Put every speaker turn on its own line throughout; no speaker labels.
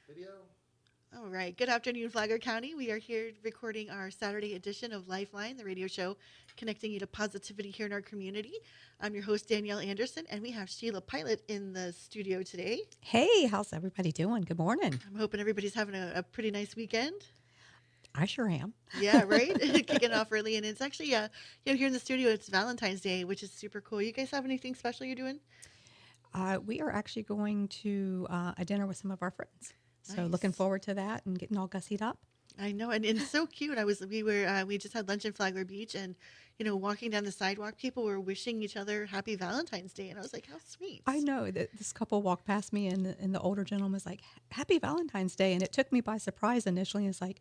Video.
All right. Good afternoon, Flagler County. We are here recording our Saturday edition of Lifeline, the radio show connecting you to positivity here in our community. I'm your host, Danielle Anderson, and we have Sheila Pillath in the studio today.
Hey, how's everybody doing? Good morning.
I'm hoping everybody's having a pretty nice weekend.
I sure am.
Yeah, right? Kicking off early. And it's actually, here in the studio, it's Valentine's Day, which is super cool. You guys have anything special you're doing?
We are actually going to a dinner with some of our friends. So
Nice.
looking forward to that and getting all gussied up.
I know, and it's so cute. We just had lunch in Flagler Beach, and walking down the sidewalk, people were wishing each other happy Valentine's Day, and I was like, how sweet.
I know that this couple walked past me and the older gentleman was like, Happy Valentine's Day. And it took me by surprise initially. It's like,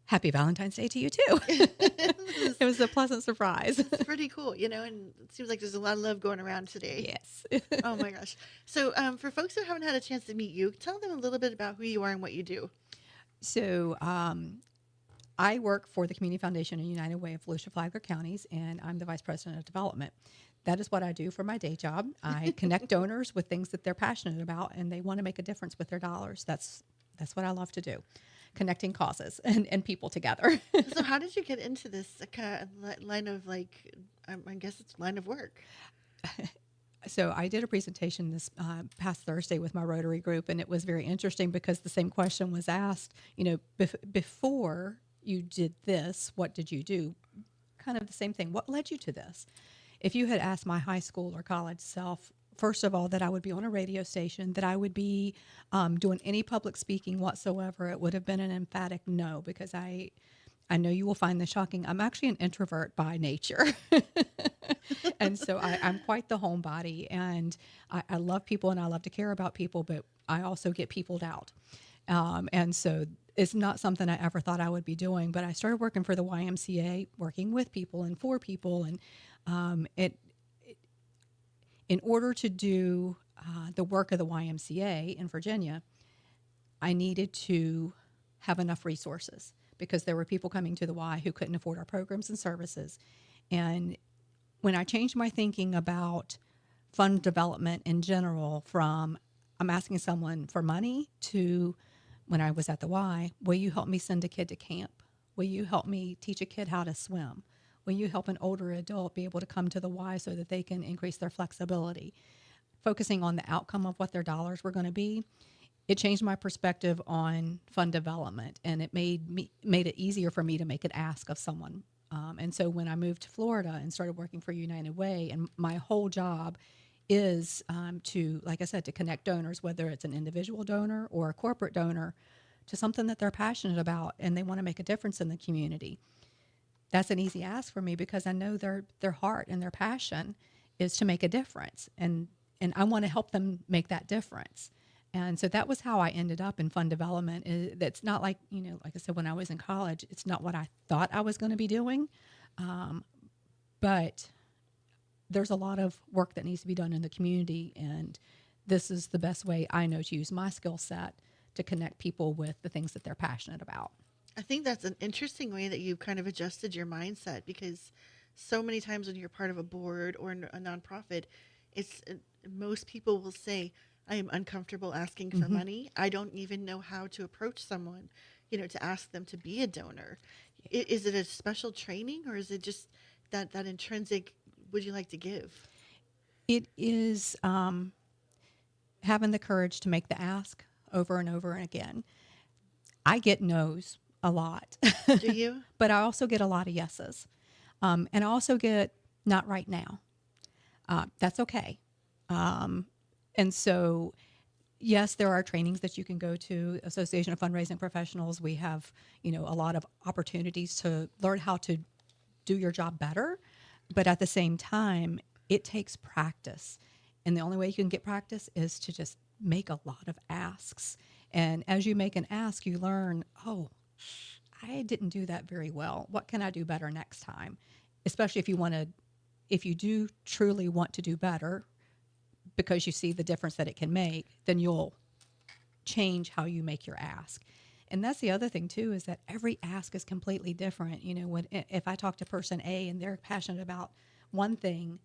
Happy Valentine's Day to you too. It was a pleasant surprise.
It's pretty cool, and it seems like there's a lot of love going around today.
Yes.
Oh my gosh. So, for folks who haven't had a chance to meet you, tell them a little bit about who you are and what you do.
So I work for the Community Foundation and United Way of Volusia-Flagler counties, and I'm the Vice President of Development. That is what I do for my day job. I connect donors with things that they're passionate about, and they want to make a difference with their dollars. That's what I love to do, connecting causes and people together.
So, how did you get into this line of I guess it's line of work?
So I did a presentation this past Thursday with my Rotary group, and it was very interesting because the same question was asked, before you did this, what did you do? Kind of the same thing. What led you to this? If you had asked my high school or college self, first of all, that I would be on a radio station, that I would be doing any public speaking whatsoever, it would have been an emphatic no, because I know you will find this shocking. I'm actually an introvert by nature. And so I'm quite the homebody, and I love people and I love to care about people, but I also get peopled out. And so it's not something I ever thought I would be doing, but I started working for the YMCA, working with people and for people. And in order to do the work of the YMCA in Virginia, I needed to have enough resources because there were people coming to the Y who couldn't afford our programs and services. And when I changed my thinking about fund development in general from I'm asking someone for money to when I was at the Y, will you help me send a kid to camp? Will you help me teach a kid how to swim? Will you help an older adult be able to come to the Y so that they can increase their flexibility? Focusing on the outcome of what their dollars were going to be, it changed my perspective on fund development, and it made it easier for me to make an ask of someone. And so when I moved to Florida and started working for United Way, and my whole job is to, like I said, to connect donors, whether it's an individual donor or a corporate donor, to something that they're passionate about and they want to make a difference in the community. That's an easy ask for me because I know their heart and their passion is to make a difference, and I want to help them make that difference. And so that was how I ended up in fund development. It's not like, like I said, when I was in college, it's not what I thought I was going to be doing. But there's a lot of work that needs to be done in the community. And this is the best way I know to use my skill set to connect people with the things that they're passionate about.
I think that's an interesting way that you've kind of adjusted your mindset, because so many times when you're part of a board or a nonprofit, most people will say, I am uncomfortable asking for money. I don't even know how to approach someone, to ask them to be a donor. Is it a special training, or is it just that intrinsic, would you like to give?
It is having the courage to make the ask over and over and again. I get no's a lot.
Do you?
But I also get a lot of yeses. And I also get not right now. That's okay. And so, yes, there are trainings that you can go to. Association of Fundraising Professionals. We have, a lot of opportunities to learn how to do your job better. But at the same time, it takes practice. And the only way you can get practice is to just make a lot of asks. And as you make an ask, you learn, oh, I didn't do that very well. What can I do better next time? Especially if you do truly want to do better, because you see the difference that it can make, then you'll change how you make your ask. And that's the other thing too, is that every ask is completely different. If I talk to person A and they're passionate about one thing,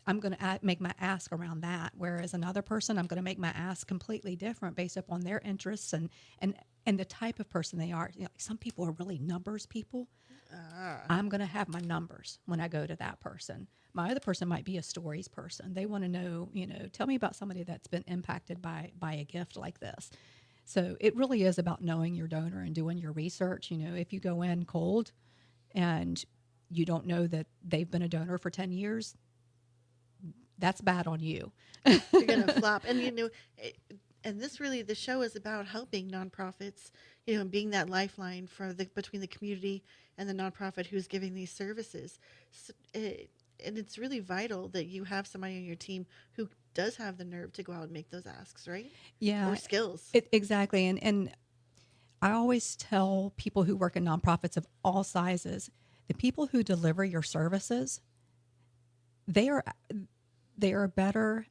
I'm going to make my ask around that. Whereas another person, I'm going to make my ask completely different based upon their interests and the type of person they are. Some people are really numbers people.
Ah.
I'm going to have my numbers when I go to that person. My other person might be a stories person. They want to know, tell me about somebody that's been impacted by a gift like this. So it really is about knowing your donor and doing your research. If you go in cold and you don't know that they've been a donor for 10 years, that's bad on you.
You're gonna flop. And and the show is about helping nonprofits, and being that lifeline for the between the community and the nonprofit who's giving these services. And it's really vital that you have somebody on your team who does have the nerve to go out and make those asks, right?
Yeah,
Or skills.
exactly. And I always tell people who work in nonprofits of all sizes, the people who deliver your services, they are better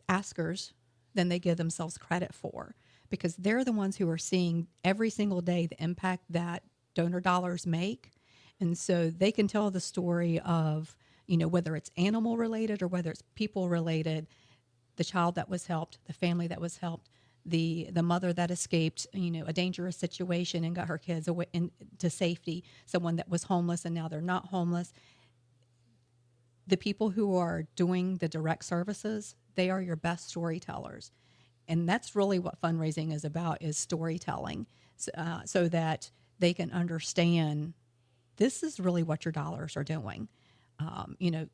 askers than they give themselves credit for, because they're the ones who are seeing every single day the impact that donor dollars make. And so they can tell the story of, whether it's animal related or whether it's people related, the child that was helped, the family that was helped, the mother that escaped, a dangerous situation and got her kids away to safety, someone that was homeless and now they're not homeless. The people who are doing the direct services, they are your best storytellers. And that's really what fundraising is about, is storytelling, so that they can understand this is really what your dollars are doing.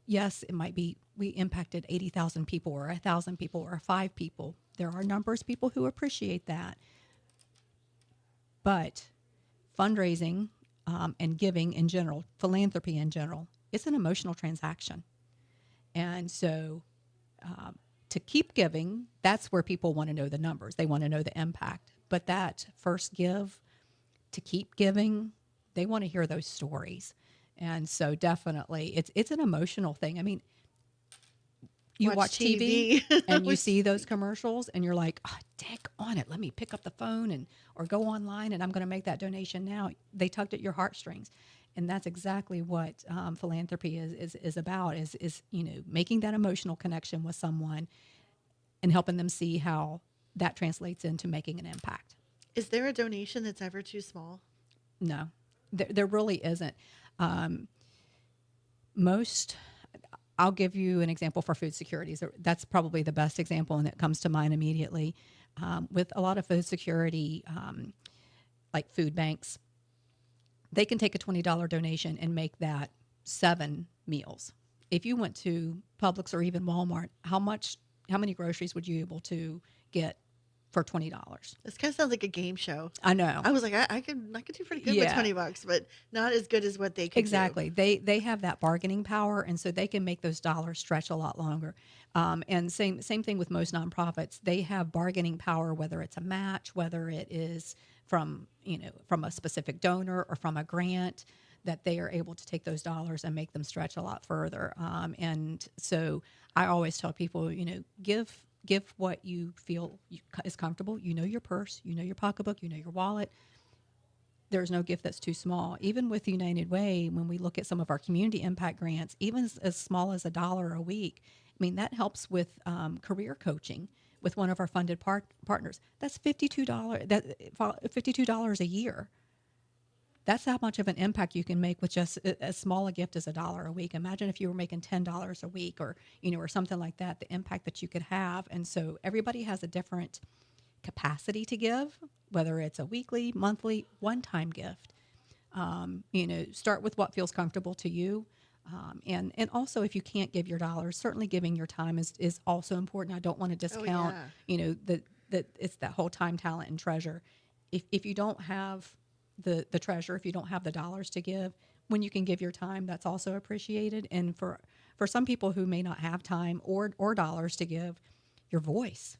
Yes, it might be we impacted 80,000 people or 1,000 people or 5 people. There are numbers people who appreciate that. But fundraising and giving in general, philanthropy in general, it's an emotional transaction. And so to keep giving, that's where people want to know the numbers. They want to know the impact. But that first give, to keep giving, they want to hear those stories. And so definitely it's an emotional thing. I mean, you watch TV and you see those commercials and you're like, oh, dang on it. Let me pick up the phone or go online and I'm going to make that donation now. They tugged at your heartstrings. And that's exactly what philanthropy is about, is making that emotional connection with someone and helping them see how that translates into making an impact.
Is there a donation that's ever too small?
No, there really isn't. I'll give you an example for food security. So that's probably the best example, and it comes to mind immediately. With a lot of food security, like food banks, they can take a $20 donation and make that 7 meals. If you went to Publix or even Walmart, how many groceries would you be able to get for $20?
This kind of sounds like a game show.
I know.
I was like, I could do pretty good with $20, but not as good as what they could
exactly. do. They have that bargaining power, and so they can make those dollars stretch a lot longer. And same thing with most nonprofits. They have bargaining power, whether it's a match, whether it is from a specific donor or from a grant, that they are able to take those dollars and make them stretch a lot further. And so I always tell people, give what you feel is comfortable. Your purse, your pocketbook, your wallet. There's no gift that's too small. Even with United Way, when we look at some of our community impact grants, even as small as $1 a week, I mean, that helps with career coaching with one of our funded partners. That's $52. $52 a year. That's how much of an impact you can make with just as small a gift as $1 a week. Imagine if you were making $10 a week, or or something like that. The impact that you could have. And so everybody has a different capacity to give, whether it's a weekly, monthly, one-time gift. Start with what feels comfortable to you. And also, if you can't give your dollars, certainly giving your time is also important. I don't want to discount, that it's that whole time, talent, and treasure. If you don't have the treasure, if you don't have the dollars to give, when you can give your time, that's also appreciated. And for some people who may not have time or dollars to give, your voice,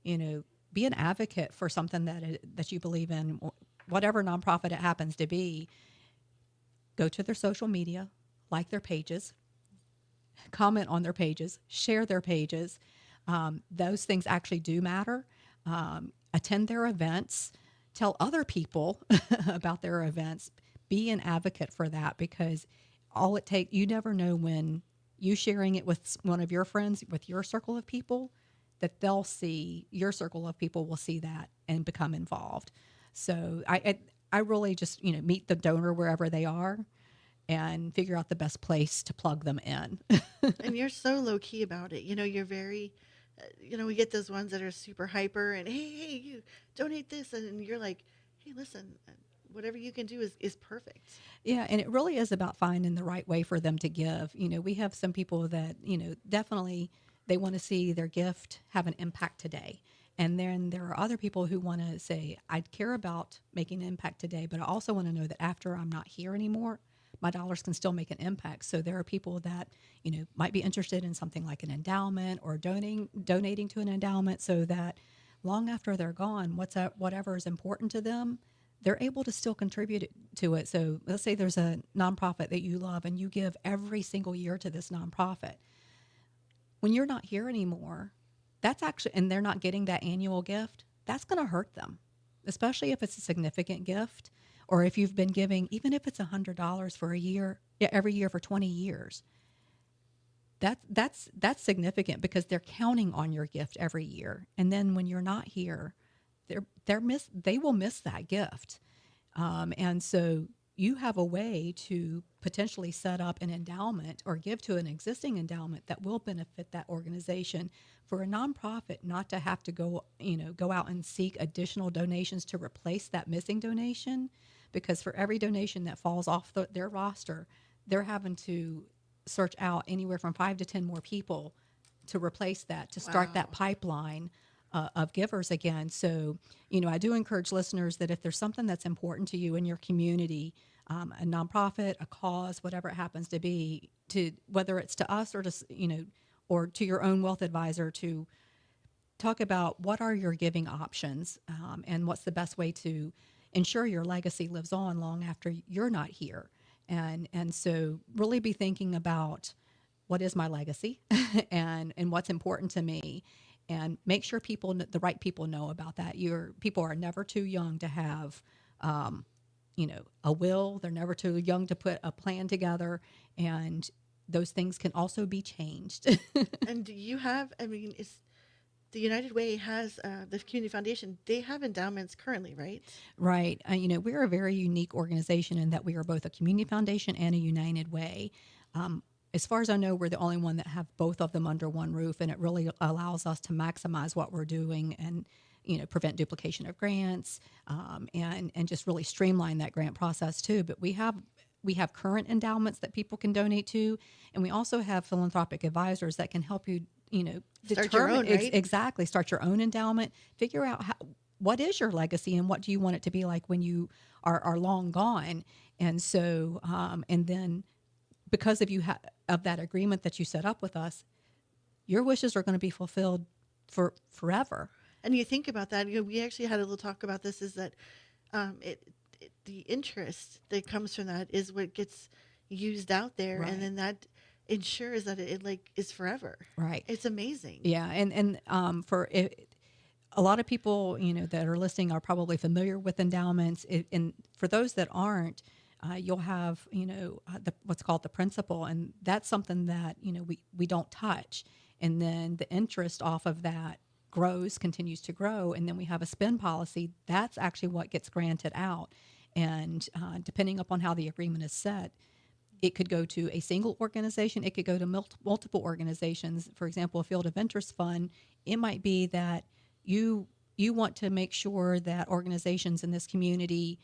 be an advocate for something that you believe in, whatever nonprofit it happens to be. Go to their social media, like their pages, comment on their pages, share their pages. Those things actually do matter. Attend their events. Tell other people about their events. Be an advocate for that, because all it takes, you never know when you sharing it with one of your friends, with your circle of people, that they'll see, your circle of people will see that and become involved. So I really just, meet the donor wherever they are and figure out the best place to plug them in.
And you're so low key about it. You're very, we get those ones that are super hyper and hey, you donate this, and you're like, hey, listen, whatever you can do is perfect.
Yeah, and it really is about finding the right way for them to give. We have some people that, definitely they want to see their gift have an impact today. And then there are other people who want to say, I care about making an impact today, but I also want to know that after I'm not here anymore, my dollars can still make an impact. So there are people that, might be interested in something like an endowment or donating to an endowment so that long after they're gone, whatever is important to them, they're able to still contribute to it. So let's say there's a nonprofit that you love and you give every single year to this nonprofit. When you're not here anymore, that's actually, and they're not getting that annual gift, that's going to hurt them, especially if it's a significant gift, or if you've been giving, even if it's $100 for a year, every year for 20 years. That's significant because they're counting on your gift every year. And then when you're not here, they will miss that gift. And so you have a way to potentially set up an endowment or give to an existing endowment that will benefit that organization, for a nonprofit not to have to go out and seek additional donations to replace that missing donation, because for every donation that falls off their roster, they're having to search out anywhere from 5 to 10 more people to replace that, to start that pipeline of givers again. So, I do encourage listeners that if there's something that's important to you in your community, a nonprofit, a cause, whatever it happens to be, to whether it's to us or to, or to your own wealth advisor, to talk about what are your giving options, and what's the best way to ensure your legacy lives on long after you're not here. And so really be thinking about what is my legacy and what's important to me, and make sure the right people know about that. Your people are never too young to have, a will. They're never too young to put a plan together, and those things can also be changed.
And do you have, the United Way has the Community Foundation. They have endowments currently, right?
Right. We're a very unique organization in that we are both a community foundation and a United Way. As far as I know, we're the only one that have both of them under one roof, and it really allows us to maximize what we're doing and, prevent duplication of grants, and just really streamline that grant process too. But we have current endowments that people can donate to, and we also have philanthropic advisors that can help you,
Start your own, right?
Exactly, start your own endowment, figure out what is your legacy and what do you want it to be like when you are long gone. And so, and then because of that agreement that you set up with us, your wishes are going to be fulfilled for forever.
And you think about that. We actually had a little talk about this. Is that the interest that comes from that is what gets used out there,
Right.
and then that ensures that it is forever.
Right.
It's amazing.
Yeah, and for it, a lot of people that are listening are probably familiar with endowments. And for those that aren't, you'll have what's called the principal, and that's something that we don't touch. And then the interest off of that continues to grow, and then we have a spend policy. That's actually what gets granted out, and depending upon how the agreement is set, it could go to a single organization. It could go to multiple organizations. For example, a field of interest fund, it might be that you want to make sure that organizations in this community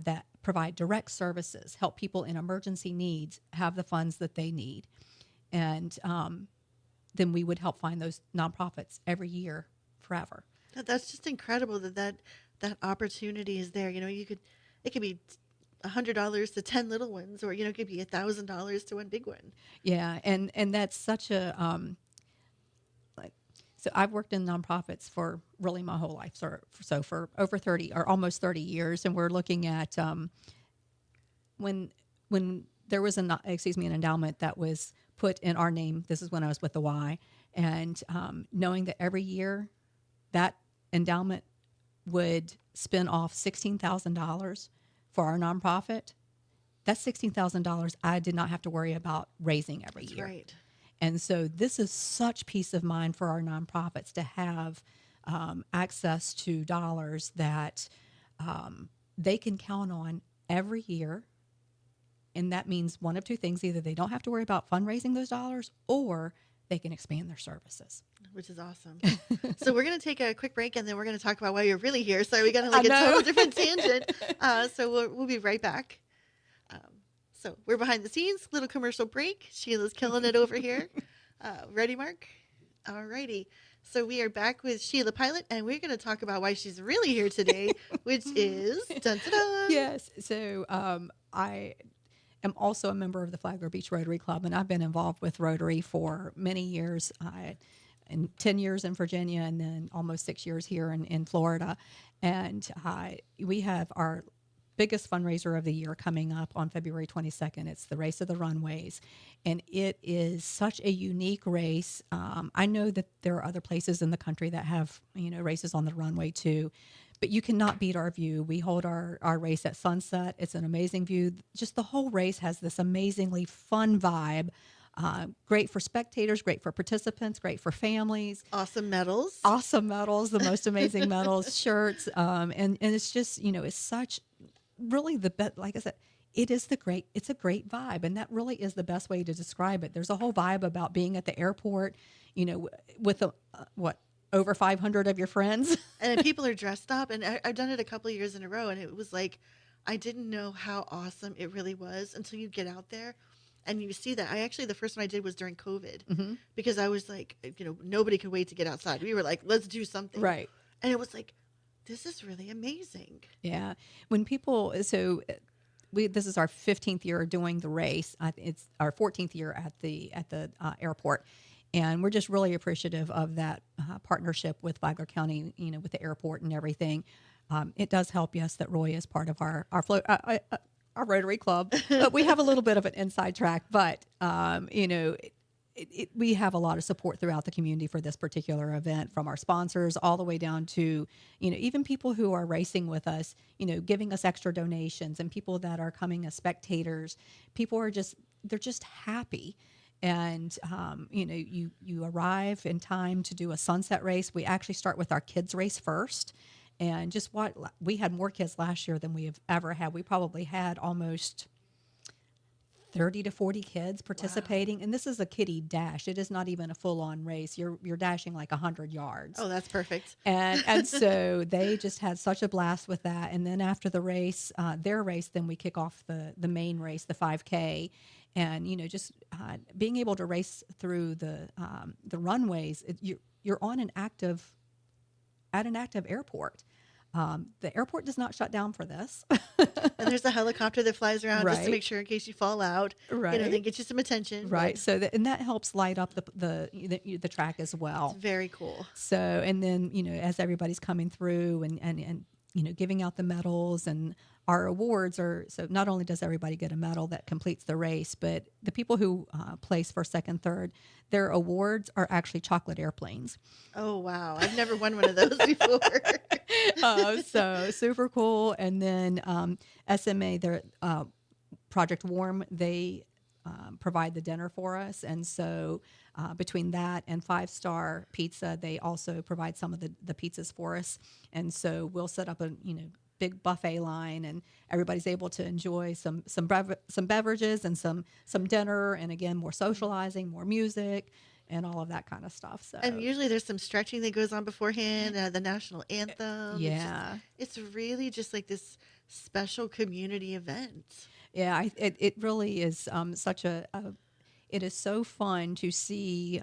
that provide direct services, help people in emergency needs, have the funds that they need. And then we would help find those nonprofits every year forever.
That's just incredible that opportunity is there. It could be $100 to 10 little ones, or it could be $1,000 to one big one.
Yeah, and that's such a so I've worked in nonprofits for really my whole life, so for over 30 or almost 30 years, and we're looking at when there was an endowment that was put in our name. This is when I was with the Y, and knowing that every year that endowment would spin off $16,000 for our nonprofit. That's $16,000 I did not have to worry about raising every
That's
year.
right.
And so this is such peace of mind for our nonprofits to have access to dollars that they can count on every year. And that means one of two things. Either they don't have to worry about fundraising those dollars, or they can expand their services.
Which is awesome. So we're going to take a quick break, and then we're going to talk about why you're really here. So we got like a total different tangent. So we'll be right back. So we're behind the scenes, little commercial break. Sheila's killing it over here. Ready, Mark? All righty. So we are back with Sheila Pillath, and we're going to talk about why she's really here today, which is dun, dun, dun.
Yes. So I am also a member of the Flagler Beach Rotary Club, and I've been involved with Rotary for many years, and 10 years in Virginia, and then almost 6 years here in Florida. And we have our biggest fundraiser of the year coming up on February 22nd. It's the Race of the Runways, and it is such a unique race. I know that there are other places in the country that have, races on the runway too, but you cannot beat our view. We hold our race at sunset. It's an amazing view. Just the whole race has this amazingly fun vibe. Great for spectators, great for participants, great for families.
Awesome medals.
The most amazing medals, shirts. And it's just, it's such really the best, like I said, it's a great vibe. And that really is the best way to describe it. There's a whole vibe about being at the airport, with over 500 of your friends.
And people are dressed up. And I've done it a couple of years in a row. And it was like, I didn't know how awesome it really was until you get out there and you see that. The first one I did was during COVID, because I was like, nobody could wait to get outside. We were like, let's do something.
Right.
And it was like, this is really amazing.
Yeah. When people, this is our 15th year doing the race. It's our 14th year at the airport. And we're just really appreciative of that partnership with Flagler County, with the airport and everything. It does help, yes, that Roy is part of our Rotary Club. But we have a little bit of an inside track. But, we have a lot of support throughout the community for this particular event, from our sponsors all the way down to, even people who are racing with us, giving us extra donations, and people that are coming as spectators. People are they're just happy. And, you arrive in time to do a sunset race. We actually start with our kids race first. And we had more kids last year than we have ever had. We probably had almost 30 to 40 kids participating. Wow. And this is a kiddie dash. It is not even a full-on race. You're dashing like 100 yards.
Oh, that's perfect.
And so they just had such a blast with that. And then after the race, then we kick off the main race, the 5K. And, just being able to race through the runways, you're on at an active airport. The airport does not shut down for this.
And there's a helicopter that flies around just to make sure in case you fall out.
Right.
They get you some attention.
Right. So that helps light up the track as well.
It's very cool.
So, and then, as everybody's coming through and giving out the medals, and our awards so not only does everybody get a medal that completes the race, but the people who place first, second, third, their awards are actually chocolate airplanes.
Oh, wow. I've never won one of those before.
So super cool. And then SMA, their Project Warm, they provide the dinner for us. And so between that and 5-Star Pizza, they also provide some of the pizzas for us. And so we'll set up a big buffet line, and everybody's able to enjoy some beverages and some dinner, and again, more socializing, more music, and all of that kind of stuff. So,
and usually there's some stretching that goes on beforehand, the national anthem.
Yeah.
It's really just like this special community event.
Yeah, it really is it is so fun to see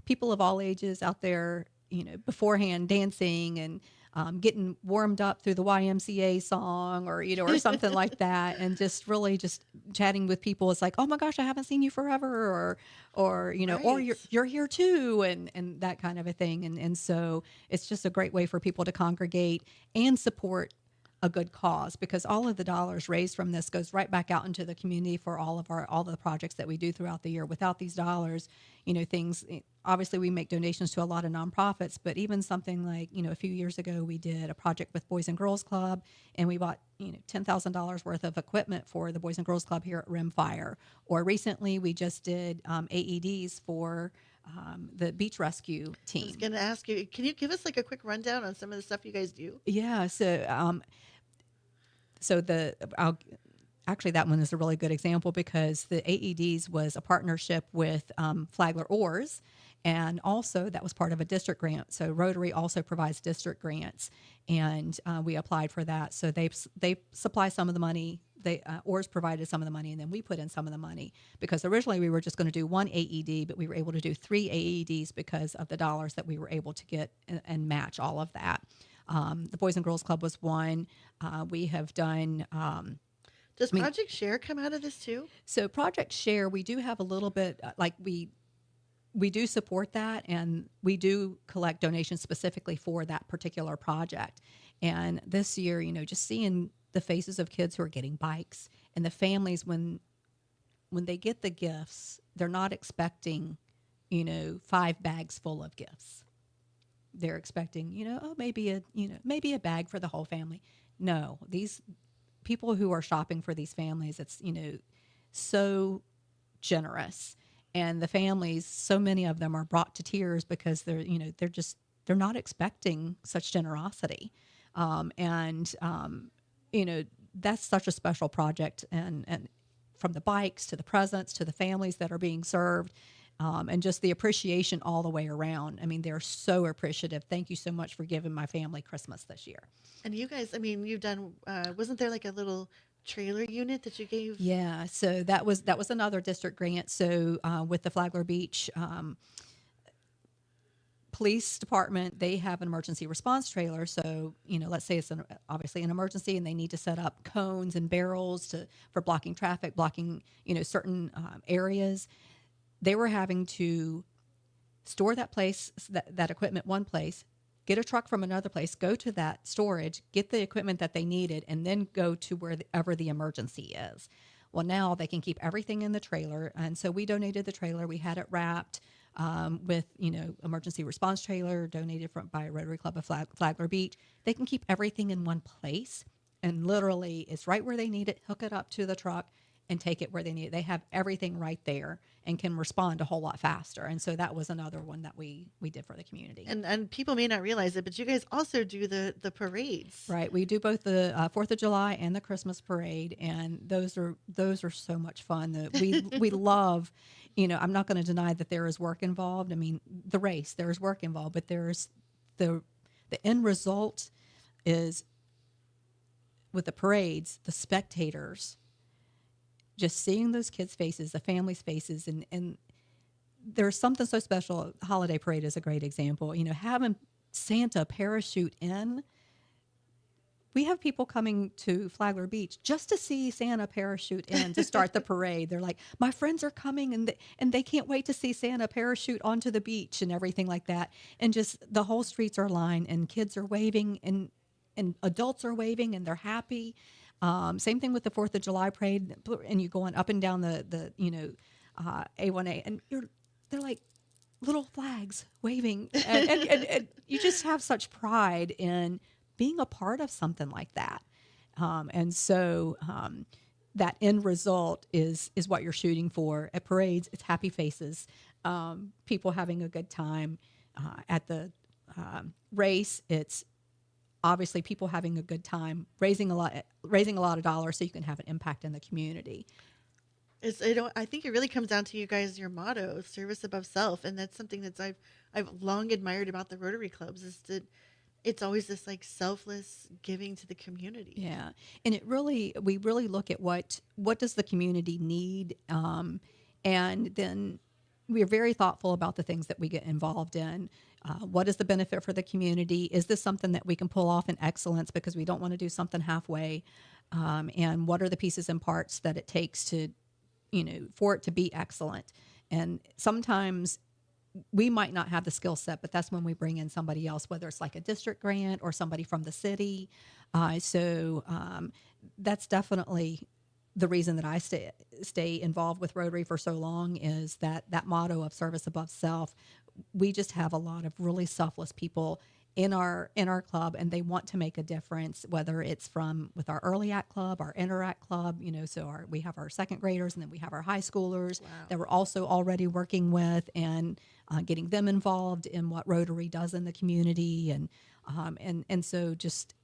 people of all ages out there, beforehand dancing and getting warmed up through the YMCA song or something like that, and just really just chatting with people. It's like, oh my gosh, I haven't seen you forever, or
right.
or you're here too, and that kind of a thing. And so it's just a great way for people to congregate and support a good cause, because all of the dollars raised from this goes right back out into the community for all the projects that we do throughout the year. Without these dollars, things, obviously we make donations to a lot of nonprofits, but even something like, a few years ago we did a project with Boys and Girls Club, and we bought, $10,000 worth of equipment for the Boys and Girls Club here at Rimfire. Or recently we just did AEDs for the beach rescue
I was
team.
going to ask you, can you give us like a quick rundown on some of the stuff you guys do?
Yeah, actually that one is a really good example, because the AEDs was a partnership with Flagler Oars, and also that was part of a district grant. So Rotary also provides district grants, and we applied for that. So they supply some of the money. Oars provided some of the money, and then we put in some of the money, because originally we were just going to do one AED, but we were able to do 3 AEDs because of the dollars that we were able to get and match all of that. The Boys and Girls Club was one. We have done.
Does Project Share come out of this too?
So Project Share, we do have a little bit, we do support that, and we do collect donations specifically for that particular project. And this year, just seeing the faces of kids who are getting bikes, and the families when they get the gifts, they're not expecting, 5 bags full of gifts. They're expecting, maybe a bag for the whole family. No, these people who are shopping for these families, it's, so generous. And the families, so many of them are brought to tears, because they're not expecting such generosity. That's such a special project. And from the bikes to the presents to the families that are being served, and just the appreciation all the way around. I mean, they're so appreciative. Thank you so much for giving my family Christmas this year.
And you guys, you've done, wasn't there like a little trailer unit that you gave?
Yeah, so that was another district grant. So with the Flagler Beach Police Department, they have an emergency response trailer. So, let's say it's obviously an emergency, and they need to set up cones and barrels for blocking traffic, blocking, certain areas. They were having to store that equipment one place, get a truck from another place, go to that storage, get the equipment that they needed, and then go to wherever the emergency is. Well, now they can keep everything in the trailer. And so we donated the trailer. We had it wrapped with, emergency response trailer donated by Rotary Club of Flagler Beach. They can keep everything in one place, and literally it's right where they need it, hook it up to the truck, and take it where they need it. They have everything right there and can respond a whole lot faster. And so that was another one that we did for the community.
And people may not realize it, but you guys also do the parades.
Right. We do both the 4th of July and the Christmas parade, and those are so much fun. We love, I'm not going to deny that there is work involved. I mean, the race, there is work involved, but there's the end result is, with the parades, the spectators, just seeing those kids' faces, the families' faces, and there's something so special. Holiday Parade is a great example. Having Santa parachute in. We have people coming to Flagler Beach just to see Santa parachute in to start the parade. They're like, my friends are coming, and they can't wait to see Santa parachute onto the beach and everything like that. And just the whole streets are lined, and kids are waving, and adults are waving, and they're happy. Same thing with the 4th of July parade, and you going up and down the A1A, and they're like little flags waving, and you just have such pride in being a part of something like that. And so that end result is what you're shooting for. At parades, it's happy faces, people having a good time. At the race, it's obviously people having a good time, raising a lot of dollars so you can have an impact in the community.
I think it really comes down to you guys, your motto, service above self. And that's something that I've long admired about the Rotary clubs, is that it's always this like selfless giving to the community.
Yeah. And we really look at what does the community need? And then we're very thoughtful about the things that we get involved in. What is the benefit for the community? Is this something that we can pull off in excellence, because we don't want to do something halfway? And what are the pieces and parts that it takes to, for it to be excellent? And sometimes we might not have the skill set, but that's when we bring in somebody else, whether it's like a district grant or somebody from the city. That's definitely the reason that I stay involved with Rotary for so long, is that motto of service above self. We just have a lot of really selfless people in our club, and they want to make a difference, whether it's with our early act club, our interact club, so we have our second graders, and then we have our high schoolers.
Wow.
That we're also already working with, and getting them involved in what Rotary does in the community. And so just,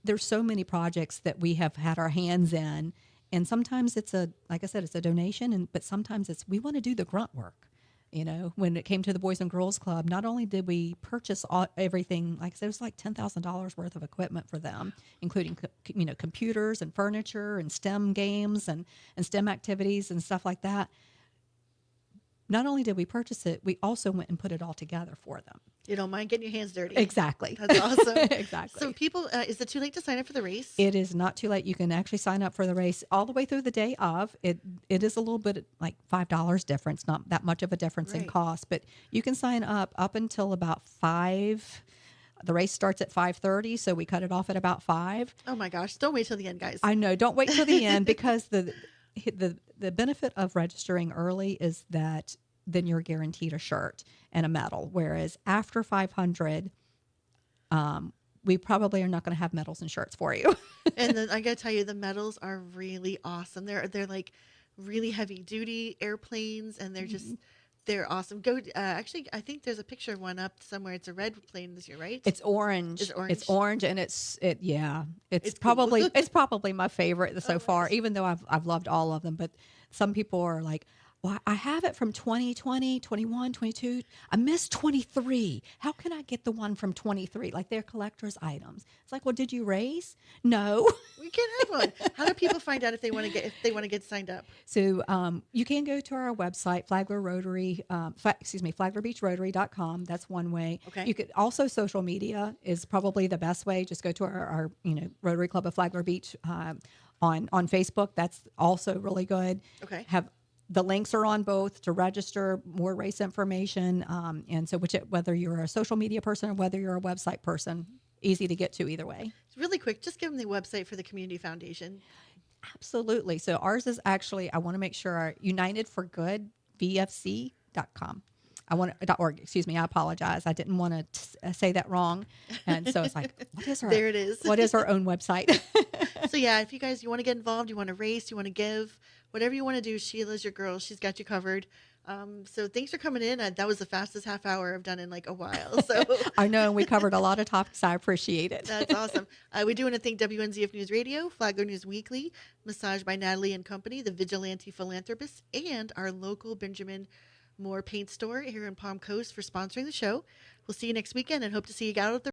there's so many projects that we have had our hands in, and sometimes like I said, it's a donation, but sometimes we want to do the grunt work. When it came to the Boys and Girls Club, not only did we purchase everything, like I said, it was like $10,000 worth of equipment for them, including computers and furniture and STEM games and STEM activities and stuff like that. Not only did we purchase it, we also went and put it all together for them.
You don't mind getting your hands dirty.
Exactly.
That's awesome.
Exactly.
So people, is it too late to sign up for the race?
It is not too late. You can actually sign up for the race all the way through the day of. It is a little bit like $5 difference, not that much of a difference in
Right.
cost, but you can sign up until about 5. The race starts at 5:30, so we cut it off at about 5.
Oh my gosh. Don't wait till the end, guys.
I know. Don't wait till the end, because the benefit of registering early is that then you're guaranteed a shirt and a medal. Whereas after 500, we probably are not going to have medals and shirts for you.
And then I got to tell you, the medals are really awesome. They're like really heavy duty airplanes, and they're just, they're awesome. Actually, I think there's a picture of one up somewhere. It's a red plane this year, right?
It's orange.
It's orange.
It's orange, and it's
It's
probably
cool.
it's probably my favorite so far.
nice.
Even though I've loved all of them, but some people are like, well, I have it from 2020, 21, 22. I missed 23. How can I get the one from 23? Like, they're collector's items. It's like, well, did you raise? No.
We can have one. How do people find out if they want to get signed up?
So you can go to our website, Flagler Rotary, FlaglerBeachRotary.com. That's one way.
Okay.
You could also, social media is probably the best way. Just go to our Rotary Club of Flagler Beach on Facebook. That's also really good.
Okay.
The links are on both to register, more race information. And so whether you're a social media person or whether you're a website person, easy to get to either way.
Really quick, just give them the website for the Community Foundation.
Absolutely. So ours is actually, I want to make sure, our UnitedForGoodVFC.com. .org, excuse me. I apologize. I didn't want to say that wrong. And so it's like,
There it is.
What is our own website?
So yeah, if you want to get involved, you want to race, you want to give, whatever you want to do, Sheila's your girl. She's got you covered. So thanks for coming in. That was the fastest half hour I've done in like a while. So
I know, and we covered a lot of topics. I appreciate it.
that's awesome. We do want to thank WNZF News Radio, Flagler News Weekly, Massage by Natalie and Company, the Vigilante Philanthropist, and our local Benjamin Moore Paint Store here in Palm Coast for sponsoring the show. We'll see you next weekend and hope to see you out at the